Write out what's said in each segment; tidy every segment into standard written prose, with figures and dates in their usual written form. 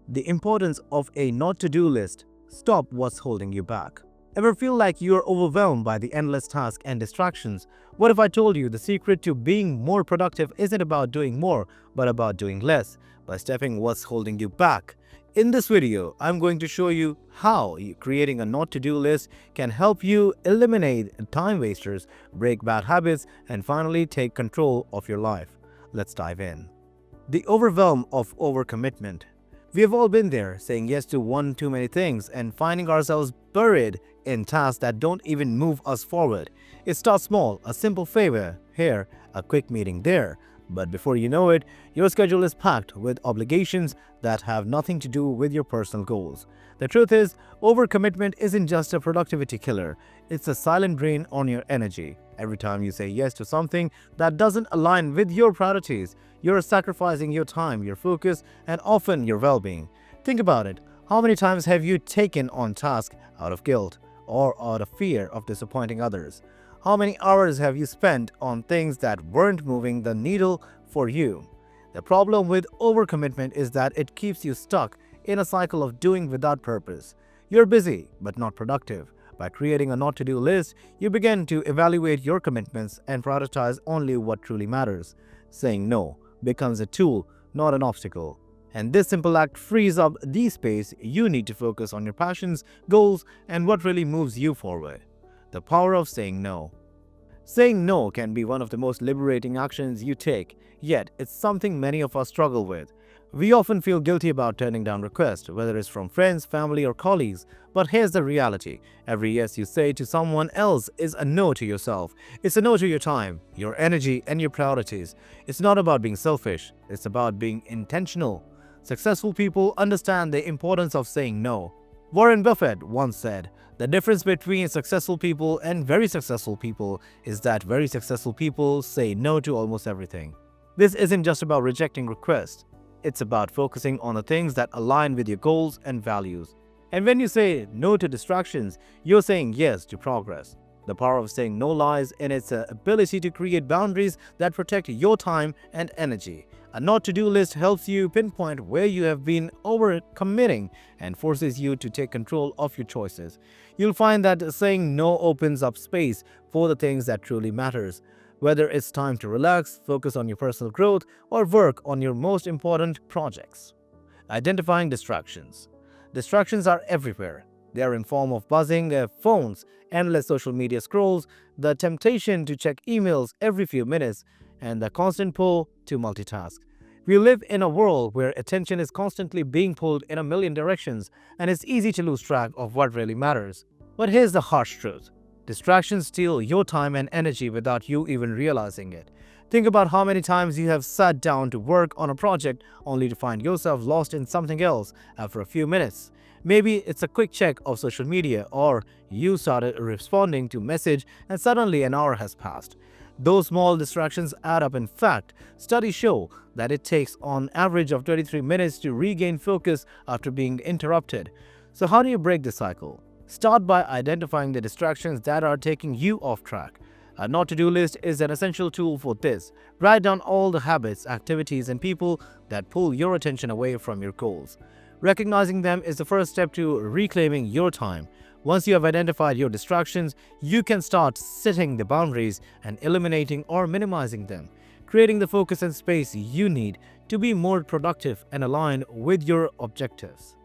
The importance of a not-to-do list. Stop what's holding you back. Ever feel like you're overwhelmed by the endless tasks and distractions? What if I told you the secret to being more productive isn't about doing more, but about doing less, by stepping what's holding you back? In this video, I'm going to show you how creating a not-to-do list can help you eliminate time wasters, break bad habits, and finally take control of your life. Let's dive in. The overwhelm of overcommitment. We have all been there, saying yes to one too many things and finding ourselves buried in tasks that don't even move us forward. It starts small, a simple favor here, a quick meeting there. But before you know it, your schedule is packed with obligations that have nothing to do with your personal goals. The truth is, overcommitment isn't just a productivity killer, it's a silent drain on your energy. Every time you say yes to something that doesn't align with your priorities, you're sacrificing your time, your focus, and often your well-being. Think about it. How many times have you taken on tasks out of guilt or out of fear of disappointing others? How many hours have you spent on things that weren't moving the needle for you? The problem with overcommitment is that it keeps you stuck in a cycle of doing without purpose. You're busy but not productive. By creating a not-to-do list, you begin to evaluate your commitments and prioritize only what truly matters. Saying no becomes a tool, not an obstacle. And this simple act frees up the space you need to focus on your passions, goals, and what really moves you forward. The power of saying no. Saying no can be one of the most liberating actions you take, yet it's something many of us struggle with. We often feel guilty about turning down requests, whether it's from friends, family, or colleagues. But here's the reality. Every yes you say to someone else is a no to yourself. It's a no to your time, your energy, and your priorities. It's not about being selfish. It's about being intentional. Successful people understand the importance of saying no. Warren Buffett once said, "The difference between successful people and very successful people is that very successful people say no to almost everything." This isn't just about rejecting requests. It's about focusing on the things that align with your goals and values. And when you say no to distractions, you're saying yes to progress. The power of saying no lies in its ability to create boundaries that protect your time and energy. A not-to-do list helps you pinpoint where you have been overcommitting and forces you to take control of your choices. You'll find that saying no opens up space for the things that truly matters. Whether it's time to relax, focus on your personal growth, or work on your most important projects. Identifying distractions. Distractions are everywhere. They are in form of buzzing phones, endless social media scrolls, the temptation to check emails every few minutes, and the constant pull to multitask. We live in a world where attention is constantly being pulled in a million directions, and it's easy to lose track of what really matters. But here's the harsh truth. Distractions steal your time and energy without you even realizing it. Think about how many times you have sat down to work on a project only to find yourself lost in something else after a few minutes. Maybe it's a quick check of social media, or you started responding to a message and suddenly an hour has passed. Those small distractions add up. In fact, studies show that it takes on average of 23 minutes to regain focus after being interrupted. So how do you break the cycle? Start by identifying the distractions that are taking you off track. A not-to-do list is an essential tool for this. Write down all the habits, activities, and people that pull your attention away from your goals. Recognizing them is the first step to reclaiming your time. Once you have identified your distractions, you can start setting the boundaries and eliminating or minimizing them, creating the focus and space you need to be more productive and aligned with your objectives.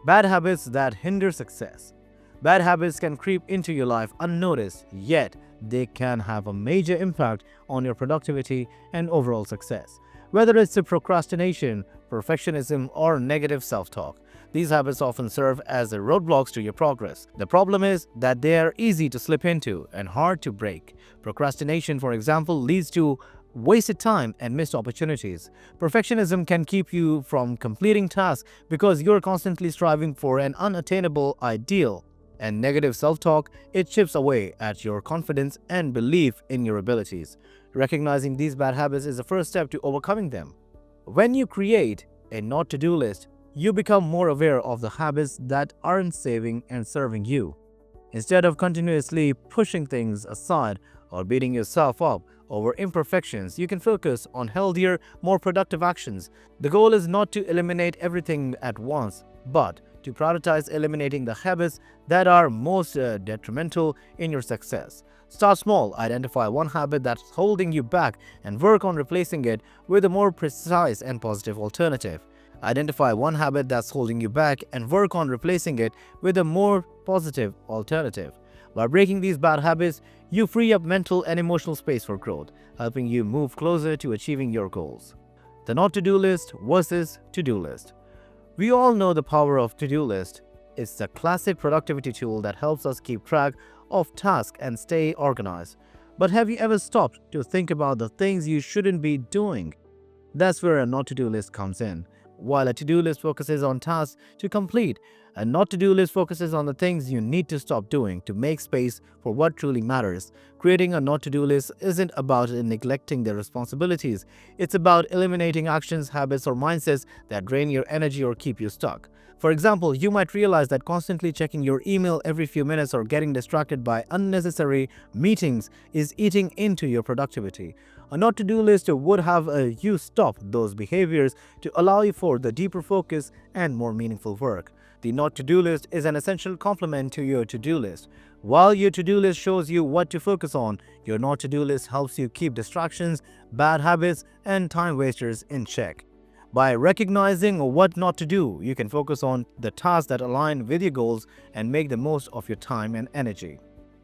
Bad habits that hinder success. Bad habits can creep into your life unnoticed, yet they can have a major impact on your productivity and overall success. Whether it's the procrastination, perfectionism, or negative self-talk, these habits often serve as roadblocks to your progress. The problem is that they are easy to slip into and hard to break. Procrastination, for example, leads to wasted time and missed opportunities. Perfectionism can keep you from completing tasks because you're constantly striving for an unattainable ideal. And negative self-talk, it chips away at your confidence and belief in your abilities. Recognizing these bad habits is the first step to overcoming them. When you create a not-to-do list, you become more aware of the habits that aren't saving and serving you. Instead of continuously pushing things aside or beating yourself up over imperfections. You can focus on healthier, more productive actions. The goal is not to eliminate everything at once, but to prioritize eliminating the habits that are most detrimental in your success. Start small, identify one habit that's holding you back, and work on replacing it with a more precise and positive alternative. Identify one habit that's holding you back and work on replacing it with a more positive alternative. By breaking these bad habits, you free up mental and emotional space for growth, helping you move closer to achieving your goals. The not to-do list versus to-do list. We all know the power of to-do list. It's a classic productivity tool that helps us keep track of tasks and stay organized. But have you ever stopped to think about the things you shouldn't be doing? That's where a not to-do list comes in. While a to-do list focuses on tasks to complete, a not to-do list focuses on the things you need to stop doing to make space for what truly matters. Creating a not to-do list isn't about neglecting the responsibilities. It's about eliminating actions, habits, or mindsets that drain your energy or keep you stuck. For example, you might realize that constantly checking your email every few minutes or getting distracted by unnecessary meetings is eating into your productivity. A not to-do list would have you stop those behaviors to allow you for the deeper focus and more meaningful work. The not to-do list is an essential complement to your to-do list. While your to-do list shows you what to focus on, your not to-do list helps you keep distractions, bad habits, and time wasters in check. By recognizing what not to do, you can focus on the tasks that align with your goals and make the most of your time and energy.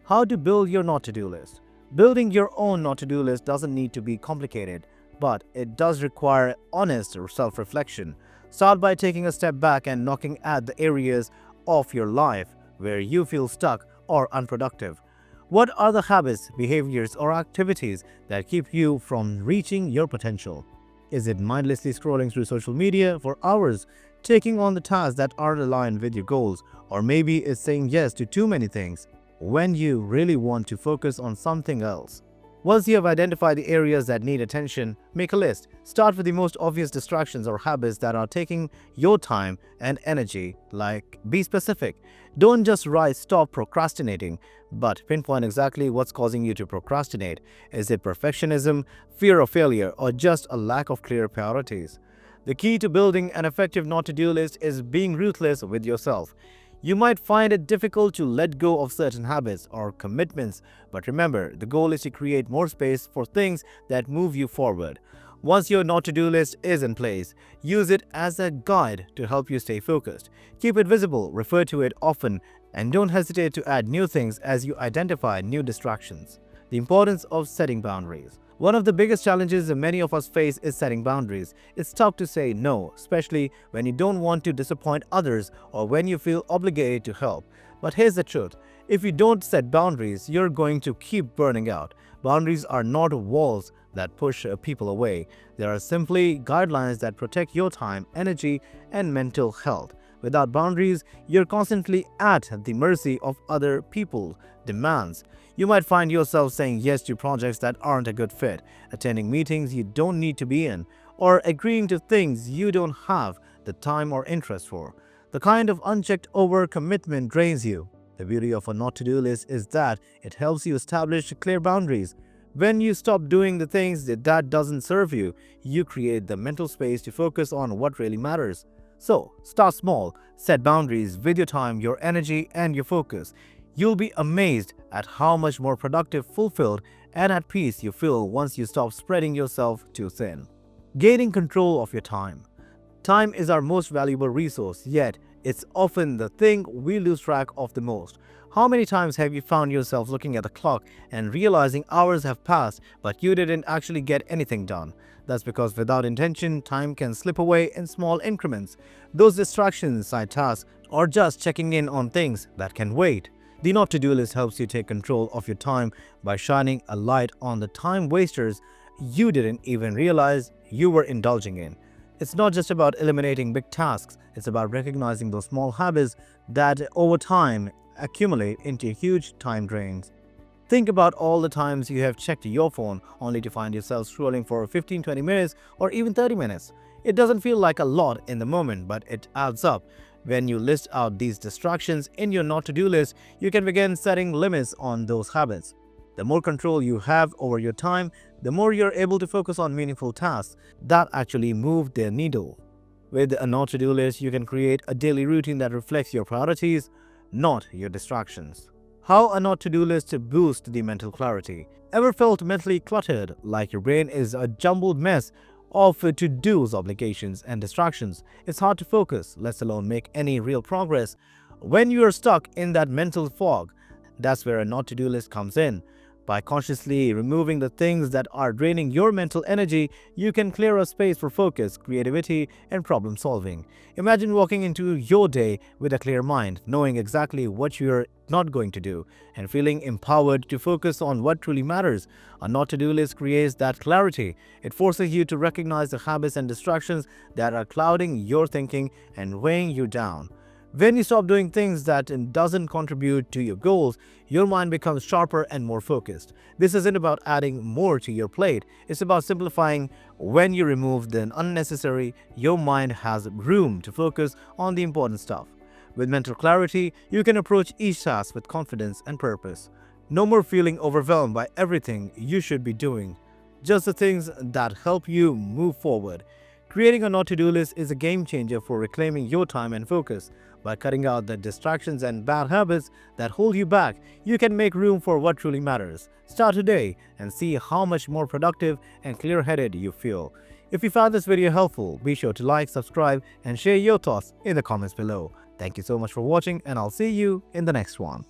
How to build your not to-do list. Building your own not to-do list doesn't need to be complicated, but it does require honest self-reflection. Start by taking a step back and knocking at the areas of your life where you feel stuck or unproductive. What are the habits, behaviors, or activities that keep you from reaching your potential? Is it mindlessly scrolling through social media for hours, taking on the tasks that aren't aligned with your goals, or maybe it's saying yes to too many things when you really want to focus on something else? Once you have identified the areas that need attention, make a list. Start with the most obvious distractions or habits that are taking your time and energy. Be specific. Don't just write "stop procrastinating," but pinpoint exactly what's causing you to procrastinate. Is it perfectionism, fear of failure, or just a lack of clear priorities? The key to building an effective not-to-do list is being ruthless with yourself. You might find it difficult to let go of certain habits or commitments, but remember, the goal is to create more space for things that move you forward. Once your not-to-do list is in place, use it as a guide to help you stay focused. Keep it visible, refer to it often, and don't hesitate to add new things as you identify new distractions. The importance of setting boundaries. One of the biggest challenges that many of us face is setting boundaries. It's tough to say no, especially when you don't want to disappoint others or when you feel obligated to help. But here's the truth. If you don't set boundaries, you're going to keep burning out. Boundaries are not walls that push people away. They are simply guidelines that protect your time, energy, and mental health. Without boundaries, you're constantly at the mercy of other people's demands. You might find yourself saying yes to projects that aren't a good fit, attending meetings you don't need to be in, or agreeing to things you don't have the time or interest for. The kind of unchecked overcommitment drains you. The beauty of a not-to-do list is that it helps you establish clear boundaries. When you stop doing the things that doesn't serve you, you create the mental space to focus on what really matters. So, start small, set boundaries with your time, your energy, and your focus. You'll be amazed at how much more productive, fulfilled, and at peace you feel once you stop spreading yourself too thin. Gaining control of your time. Time is our most valuable resource, yet it's often the thing we lose track of the most. How many times have you found yourself looking at the clock and realizing hours have passed, but you didn't actually get anything done? That's because without intention, time can slip away in small increments. Those distractions, side tasks, or just checking in on things that can wait. The not-to-do list helps you take control of your time by shining a light on the time wasters you didn't even realize you were indulging in. It's not just about eliminating big tasks, it's about recognizing those small habits that over time accumulate into huge time drains. Think about all the times you have checked your phone only to find yourself scrolling for 15-20 minutes or even 30 minutes. It doesn't feel like a lot in the moment, but it adds up. When you list out these distractions in your not-to-do list, you can begin setting limits on those habits. The more control you have over your time, the more you're able to focus on meaningful tasks that actually move the needle. With a not-to-do list, you can create a daily routine that reflects your priorities, not your distractions. How a not-to-do list boosts the mental clarity. Ever felt mentally cluttered, like your brain is a jumbled mess of to-dos, obligations, and distractions? It's hard to focus, let alone make any real progress. When you are stuck in that mental fog, that's where a not-to-do list comes in. By consciously removing the things that are draining your mental energy, you can clear a space for focus, creativity, and problem solving. Imagine walking into your day with a clear mind, knowing exactly what you're not going to do, and feeling empowered to focus on what truly matters. A not-to-do list creates that clarity. It forces you to recognize the habits and distractions that are clouding your thinking and weighing you down. When you stop doing things that doesn't contribute to your goals, your mind becomes sharper and more focused. This isn't about adding more to your plate, it's about simplifying. When you remove the unnecessary, your mind has room to focus on the important stuff. With mental clarity, you can approach each task with confidence and purpose. No more feeling overwhelmed by everything you should be doing, just the things that help you move forward. Creating a not-to-do list is a game changer for reclaiming your time and focus. By cutting out the distractions and bad habits that hold you back, you can make room for what truly matters. Start today and see how much more productive and clear-headed you feel. If you found this video helpful, be sure to like, subscribe, and share your thoughts in the comments below. Thank you so much for watching, and I'll see you in the next one.